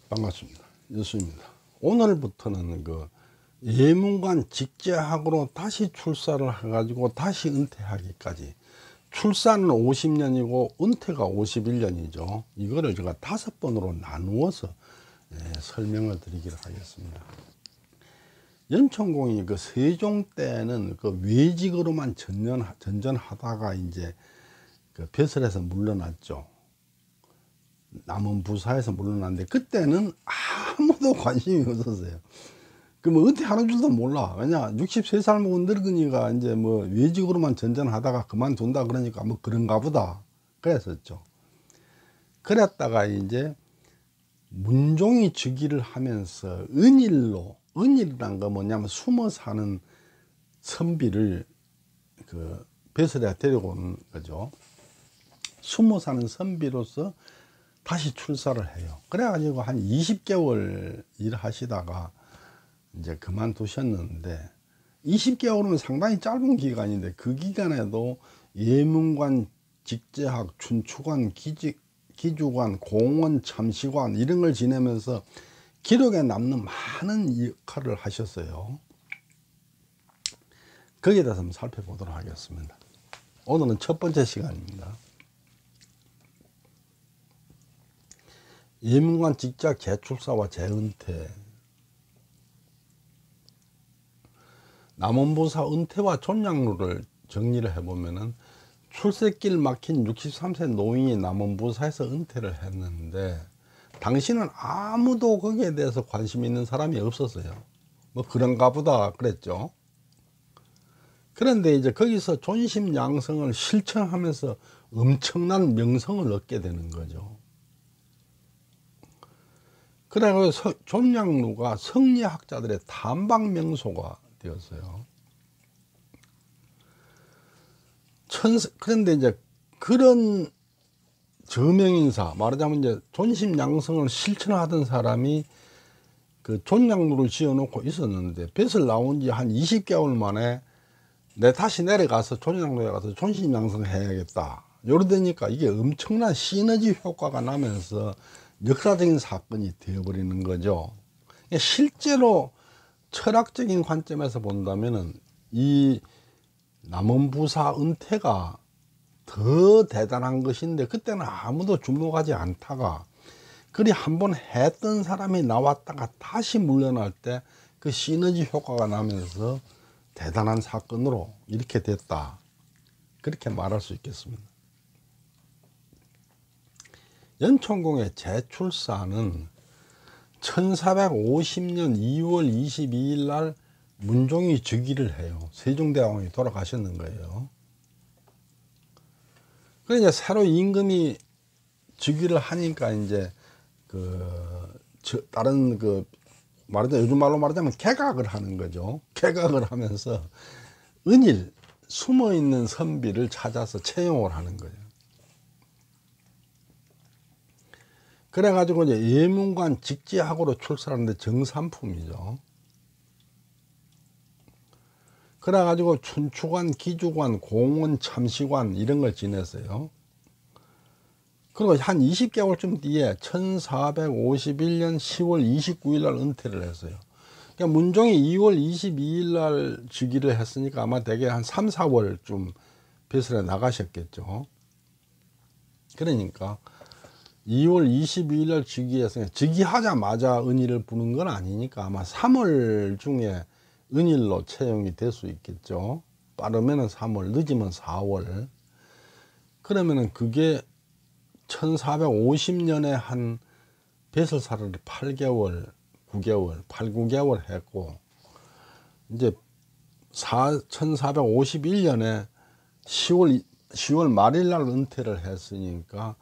반갑습니다. 여수입니다. 오늘부터는 그 예문관 직제학으로 다시 출사를 해가지고 다시 은퇴하기까지, 출사는 50년이고 은퇴가 51년이죠. 이거를 제가 5번으로 나누어서 설명을 드리기로 하겠습니다. 연천공이 그 세종 때는 그 외직으로만 전전하다가 이제 그 벼슬에서 물러났죠. 남은 부사에서 물러났는데 그때는 아무도 관심이 없었어요. 그뭐 은퇴하는 줄도 몰라. 왜냐 63살 먹은 늙은이가 이제 뭐 외직으로만 전전하다가 그만둔다 그러니까 뭐 그런가 보다 그랬었죠. 그랬다가 이제 문종이 즉위를 하면서 은일이란 거 뭐냐면 숨어 사는 선비를 그 벼슬에 데리고 오는 거죠. 숨어 사는 선비로서 다시 출사를 해요. 그래가지고 한 20개월 일하시다가 이제 그만두셨는데, 20개월은 상당히 짧은 기간인데 그 기간에도 예문관, 직제학, 춘추관, 기주관, 공원, 참시관 이런 걸 지내면서 기록에 남는 많은 역할을 하셨어요. 거기에 대해서 한번 살펴보도록 하겠습니다. 오늘은 첫 번째 시간입니다. 예문관 직제학 재출사와 재은퇴. 남원부사 은퇴와 존량루를 정리를 해보면은 출세길 막힌 63세 노인이 남원부사에서 은퇴를 했는데 당시는 아무도 거기에 대해서 관심 있는 사람이 없었어요. 뭐 그런가 보다 그랬죠. 그런데 이제 거기서 존심양성을 실천하면서 엄청난 명성을 얻게 되는 거죠. 그래서 존량루가 성리학자들의 탐방 명소가 되었어요. 그런데 이제 그런 저명인사, 말하자면 이제 존심양성을 실천하던 사람이 그 존량루를 지어놓고 있었는데 뱃을 나온 지 한 20개월 만에 내 다시 내려가서 존량루에 가서 존심양성 해야겠다. 요러되니까 이게 엄청난 시너지 효과가 나면서 역사적인 사건이 되어버리는 거죠. 실제로 철학적인 관점에서 본다면은 이 남원부사 은퇴가 더 대단한 것인데 그때는 아무도 주목하지 않다가 그리 한번 했던 사람이 나왔다가 다시 물러날 때 그 시너지 효과가 나면서 대단한 사건으로 이렇게 됐다, 그렇게 말할 수 있겠습니다. 연천공의 재출사는 1450년 2월 22일 날 문종이 즉위를 해요. 세종대왕이 돌아가셨는 거예요. 그러니까 새로 임금이 즉위를 하니까 이제 다른 요즘 말로 말하자면 개각을 하는 거죠. 개각을 하면서 은일, 숨어 있는 선비를 찾아서 채용을 하는 거예요. 그래가지고 이제 예문관 직제학으로 출사하는데 정삼품이죠. 그래가지고 춘추관, 기주관, 공원, 참시관 이런 걸 지냈어요. 그리고 한 20개월쯤 뒤에 1451년 10월 29일 날 은퇴를 했어요. 그러니까 문종이 2월 22일 날 즉위를 했으니까 아마 대개 한 3, 4월쯤 벼슬에 나가셨겠죠. 그러니까 2월 22일 날 즉위했으니까 즉위하자마자 은일을 부는 건 아니니까 아마 3월 중에 은일로 채용이 될 수 있겠죠. 빠르면은 3월, 늦으면 4월. 그러면은 그게 1450년에 한 벼슬사를 8개월, 9개월, 8, 9개월 했고, 이제 1451년에 10월 말일 날 은퇴를 했으니까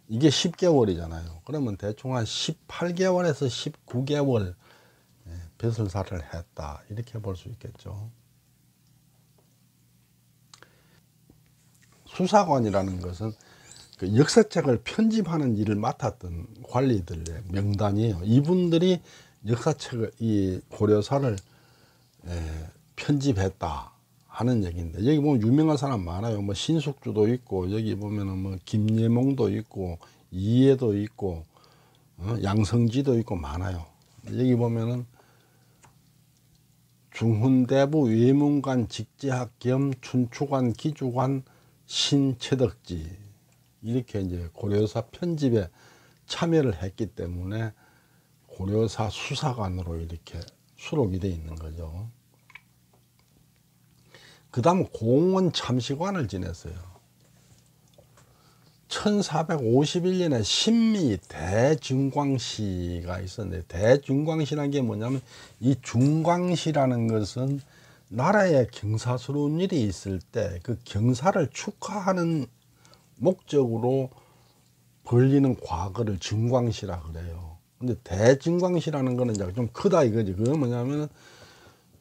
이게 10개월이잖아요. 그러면 대충 한 18개월에서 19개월 벼슬사를 했다, 이렇게 볼 수 있겠죠. 수사관이라는 것은 그 역사책을 편집하는 일을 맡았던 관리들의 명단이에요. 이분들이 역사책을, 이 고려사를 편집했다 하는 얘기인데, 여기 보면 유명한 사람 많아요. 뭐 신숙주도 있고, 여기 보면은 뭐 김예몽도 있고, 이해도 있고, 양성지도 있고 많아요. 여기 보면은 중훈대부 외문관 직제학 겸 춘추관 기주관 신체덕지 이렇게 이제 고려사 편집에 참여를 했기 때문에 고려사 수사관으로 이렇게 수록이 되어 있는 거죠. 그 다음 공원 참시관을 지냈어요. 1451년에 신미 대중광시가 있었는데, 대중광시라는 게 뭐냐면 이 중광시라는 것은 나라에 경사스러운 일이 있을 때 그 경사를 축하하는 목적으로 벌리는 과거를 중광시라 그래요. 근데 대중광시라는 거는 이제 좀 크다 이거지. 그건 뭐냐면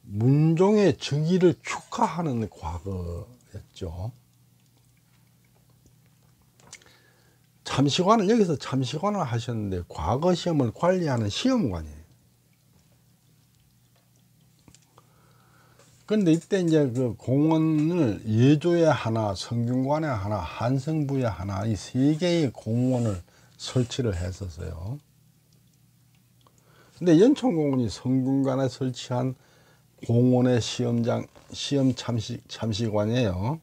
문종의 즉위를 축하하는 과거였죠. 참시관을 여기서 참시관을 하셨는데 과거 시험을 관리하는 시험관이에요. 근데 이때 이제 그 공원을 예조에 하나, 성균관에 하나, 한성부에 하나 이 세 개의 공원을 설치를 했었어요. 근데 연천공원이 성균관에 설치한 공원의 시험 참시관이에요.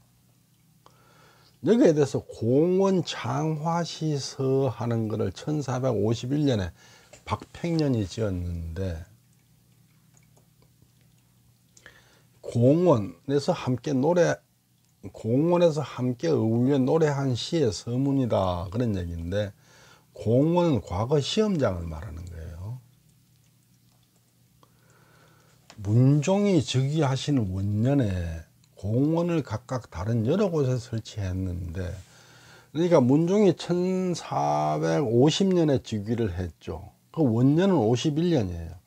여기에 대해서 공원 장화시서 하는 것을 1451년에 박팽년이 지었는데, 공원에서 함께 어울려 노래한 시의 서문이다 그런 얘기인데, 공원은 과거 시험장을 말하는 거예요. 문종이 즉위하신 원년에 공원을 각각 다른 여러 곳에 설치했는데, 그러니까 문종이 1450년에 즉위를 했죠. 그 원년은 51년이에요.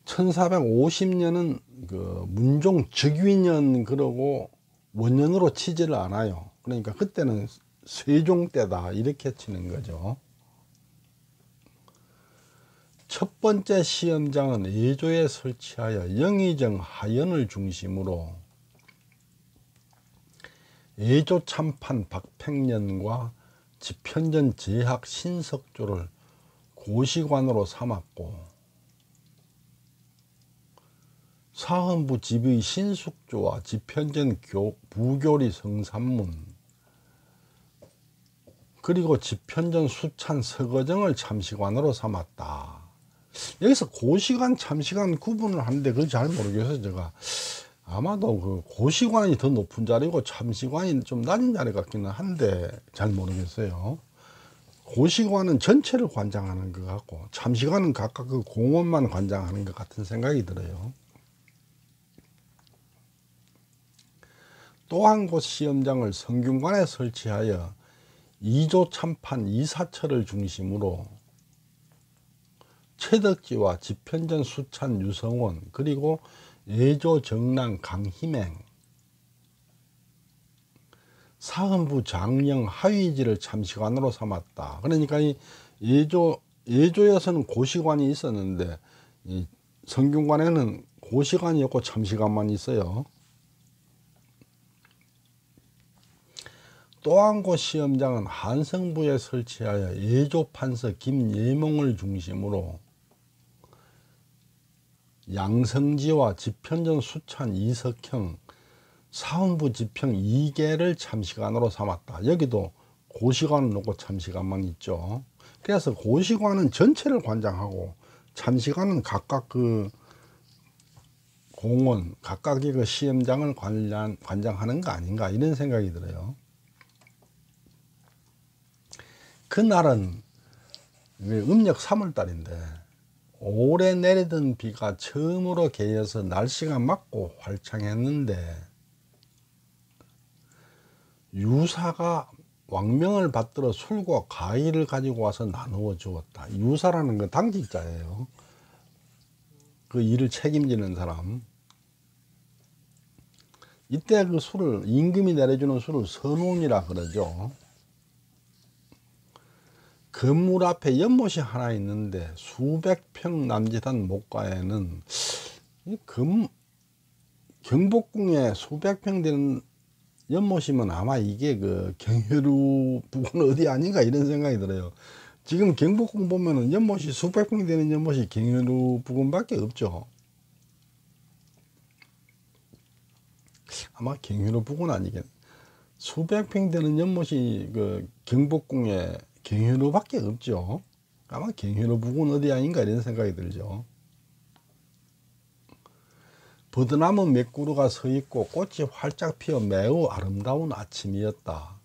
1450년은 그 문종 즉위년 그러고 원년으로 치지를 않아요. 그러니까 그때는 세종 때다 이렇게 치는 거죠. 첫 번째 시험장은 예조에 설치하여 영의정 하연을 중심으로 예조 참판 박팽년과 집현전 제학 신석조를 고시관으로 삼았고, 사헌부 집의 신숙조와 집현전 부교리 성산문, 그리고 집현전 수찬 서거정을 참시관으로 삼았다. 여기서 고시관 참시관 구분을 하는데 그걸 잘 모르겠어요. 제가 아마도 그 고시관이 더 높은 자리고 참시관이 좀 낮은 자리 같기는 한데 잘 모르겠어요. 고시관은 전체를 관장하는 것 같고 참시관은 각각 그 공원만 관장하는 것 같은 생각이 들어요. 또 한 곳 시험장을 성균관에 설치하여 이조 참판 이사철을 중심으로 채덕지와 집현전 수찬 유성원, 그리고 예조 정랑 강희맹, 사헌부 장령 하위지를 참시관으로 삼았다. 그러니까 이 예조에서는 고시관이 있었는데 이 성균관에는 고시관이 없고 참시관만 있어요. 또 한 곳 시험장은 한성부에 설치하여 예조 판서 김예몽을 중심으로 양성지와 집현전 수찬 이석형, 사헌부 집형 2개를 참시관으로 삼았다. 여기도 고시관은 놓고 참시관만 있죠. 그래서 고시관은 전체를 관장하고 참시관은 각각 그 공원, 각각의 그 시험장을 관장하는 거 아닌가 이런 생각이 들어요. 그날은 음력 3월달인데 올해 내리던 비가 처음으로 개어서 날씨가 맑고 활창했는데, 유사가 왕명을 받들어 술과 과일을 가지고 와서 나누어 주었다. 유사라는 건 당직자예요. 그 일을 책임지는 사람. 이때 그 술을, 임금이 내려주는 술을 선운이라 그러죠. 건물 앞에 연못이 하나 있는데 수백 평 남짓한 목가에는 경복궁에 수백 평 되는 연못이면 아마 이게 그 경회루 부근 어디 아닌가 이런 생각이 들어요. 지금 경복궁 보면은 연못이 수백 평 되는 연못이 경현루 부근밖에 없죠. 아마 경현루 부근 아니겠. 수백 평 되는 연못이 그 경복궁에 경현루밖에 없죠. 아마 경현루 부근 어디 아닌가 이런 생각이 들죠. 버드나무 몇 그루가 서 있고 꽃이 활짝 피어 매우 아름다운 아침이었다.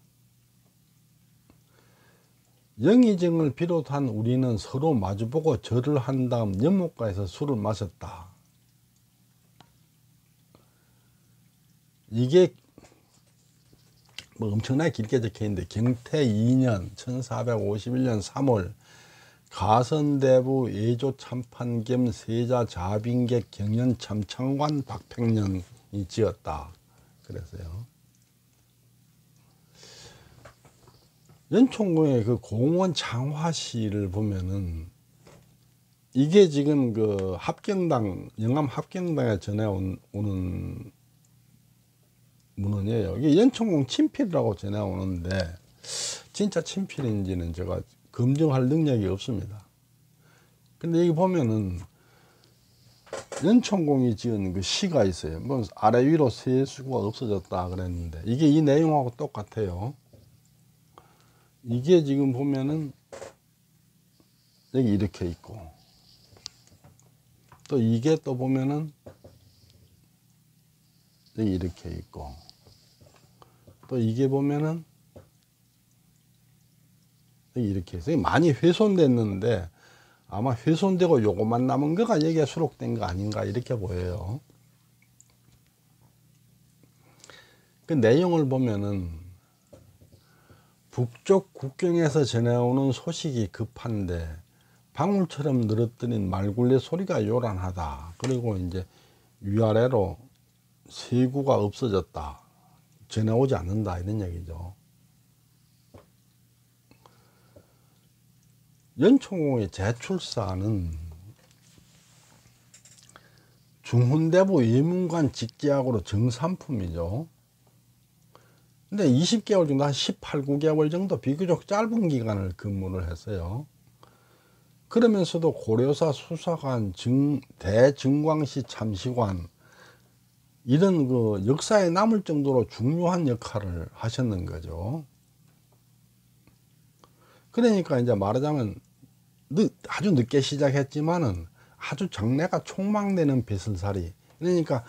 영의정을 비롯한 우리는 서로 마주보고 절을 한 다음 연못가에서 술을 마셨다. 이게 뭐 엄청나게 길게 적혀 있는데 경태 2년 1451년 3월 가선대부 예조 참판 겸 세자 자빈객 경연 참창관 박팽년이 지었다. 그래서요. 연총궁의 그 공원 장화시를 보면은 이게 지금 그 합경당 영암 합경당에 전해오는 문헌이에요. 이게 연총궁 친필이라고 전해오는데 진짜 친필인지는 제가 검증할 능력이 없습니다. 근데 여기 보면은 연총궁이 지은 그 시가 있어요. 뭐 아래 위로 세수가 없어졌다 그랬는데 이게 이 내용하고 똑같아요. 이게 지금 보면은 여기 이렇게 있고 또 이게 또 보면은 여기 이렇게 있고 또 이게 보면은 여기 이렇게 해서 많이 훼손됐는데 아마 훼손되고 요것만 남은 거가 여기에 수록된 거 아닌가 이렇게 보여요. 그 내용을 보면은 북쪽 국경에서 전해오는 소식이 급한데 방울처럼 늘어뜨린 말굴레 소리가 요란하다. 그리고 이제 위아래로 세구가 없어졌다. 전해오지 않는다 이런 얘기죠. 연총궁의 제출사는 중훈대부 예문관 직제학으로 정산품이죠. 근데 20개월 정도 한 18, 9개월 정도 비교적 짧은 기간을 근무를 했어요. 그러면서도 고려사 수사관, 대증광시 참시관 이런 그 역사에 남을 정도로 중요한 역할을 하셨는 거죠. 그러니까 이제 말하자면 아주 늦게 시작했지만은 아주 정례가 촉망되는 배설살이. 그러니까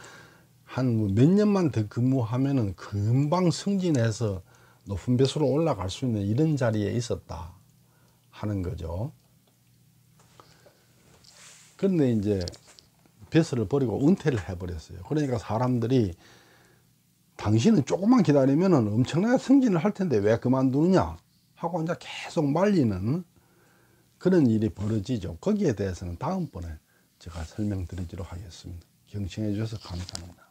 한 몇 년만 더 근무하면은 금방 승진해서 높은 배수로 올라갈 수 있는 이런 자리에 있었다 하는 거죠. 근데 이제 배설을 버리고 은퇴를 해버렸어요. 그러니까 사람들이 당신은 조금만 기다리면은 엄청나게 승진을 할 텐데 왜 그만두느냐 하고 이제 계속 말리는 그런 일이 벌어지죠. 거기에 대해서는 다음번에 제가 설명드리도록 하겠습니다. 경청해 주셔서 감사합니다.